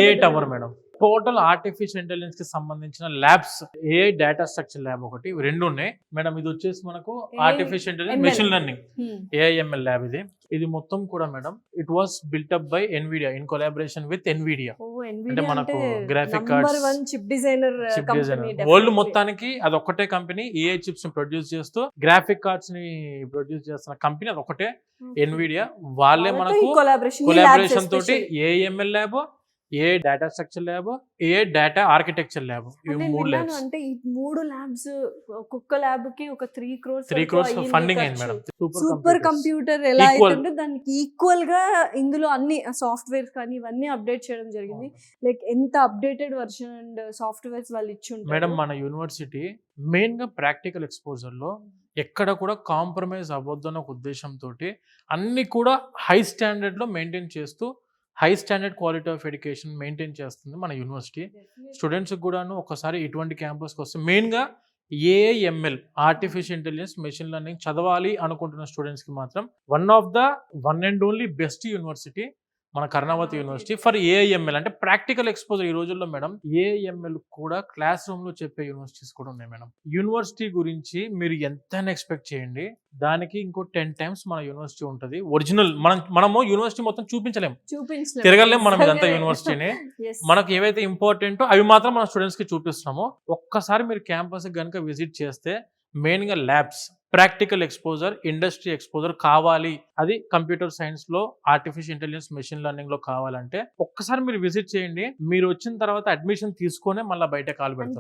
ఏ tower madam. Total artificial intelligence కి సంబంధించిన labs, a data structure lab ఒకటి, ఇవి రెండు ఉన్నాయి మేడం. ఇది వచ్చేసి మనకు artificial intelligence machine learning AIML lab. ఇది మొత్తం కూడా madam it was built up by Nvidia in collaboration with Nvidia. అంటే మనకు graphic cards chip designer world మొత్తానికి అది ఒక్కటే కంపెనీ ఏఐ చిప్స్ ని ప్రొడ్యూస్ చేస్తూ గ్రాఫిక్ కార్డ్స్ ని ప్రొడ్యూస్ చేస్తున్న కంపెనీ అది ఒకటే ఎన్విడియా. వాళ్ళే మనకు కొలాబరేషన్ తోటి ఏఎంఎల్ ల్యాబ్, ఏ డేటా స్ట్రక్చర్ ల్యాబ్, ఏ డేటా ఆర్కిటెక్చర్ ల్యాబ్, ఇవి 3 ల్యాబ్స్. అంటే ఈ 3 ల్యాబ్స్ ఒక్కొక్క ల్యాబ్ కి ఒక 3 crores ఫండింగ్ అయింది మేడం. సూపర్ కంప్యూటర్ ఎలా అయితే దానికి ఈక్వల్ గా ఇందులో అన్ని సాఫ్ట్వేర్స్ కానీ ఇవన్నీ అప్డేట్ చేయడం జరిగింది. లైక్ ఎంత అప్డేటెడ్ వర్షన్ అండ్ సాఫ్ట్వేర్స్ వాళ్ళు ఇచ్చి ఉంటారు మేడం. మన యూనివర్సిటీ మెయిన్ గా ప్రాక్టికల్ ఎక్స్పోజర్ లో ఎక్కడ కూడా కాంప్రమైజ్ అవ్వద్దు అన్న ఒక ఉద్దేశంతో అన్ని కూడా హై స్టాండర్డ్ లో మెయింటైన్ చేస్తూ high standard quality of education maintain చేస్తుంది మన యూనివర్సిటీ. స్టూడెంట్స్కి కూడాను ఒకసారి ఇటువంటి క్యాంపస్కి వస్తే మెయిన్గా AIML artificial intelligence machine learning చదవాలి అనుకుంటున్న స్టూడెంట్స్కి మాత్రం one and only best university మన కర్ణావతి యూనివర్సిటీ ఫర్ ఏఐఎంఎల్. అంటే ప్రాక్టికల్ ఎక్స్పోజర్ ఈ రోజుల్లో మేడం ఏఐఎంఎల్ కూడా క్లాస్ రూమ్ లో చెప్పే యూనివర్సిటీస్ కూడా ఉన్నాయి మేడం. యూనివర్సిటీ గురించి మీరు ఎంతైనా ఎక్స్పెక్ట్ చేయండి, దానికి ఇంకో 10 times మన యూనివర్సిటీ ఉంటుంది. ఒరిజినల్ మనము యూనివర్సిటీ మొత్తం చూపించలేము, తిరగలేము మనం ఇదంతా యూనివర్సిటీని. మనకు ఏవైతే ఇంపార్టెంటో అవి మాత్రం మన స్టూడెంట్స్ కి చూపిస్తున్నాము. ఒక్కసారి మీరు క్యాంపస్ కనుక విజిట్ చేస్తే మెయిన్ గా labs, practical exposure, industry exposure కావాలి. అది కంప్యూటర్ సైన్స్ లో, ఆర్టిఫిషియల్ ఇంటెలిజెన్స్, మెషిన్ లెర్నింగ్ లో కావాలంటే ఒక్కసారి మీరు విజిట్ చేయండి. మీరు వచ్చిన తర్వాత అడ్మిషన్ తీసుకొని మళ్ళీ బయట కాల్ పెడతారు.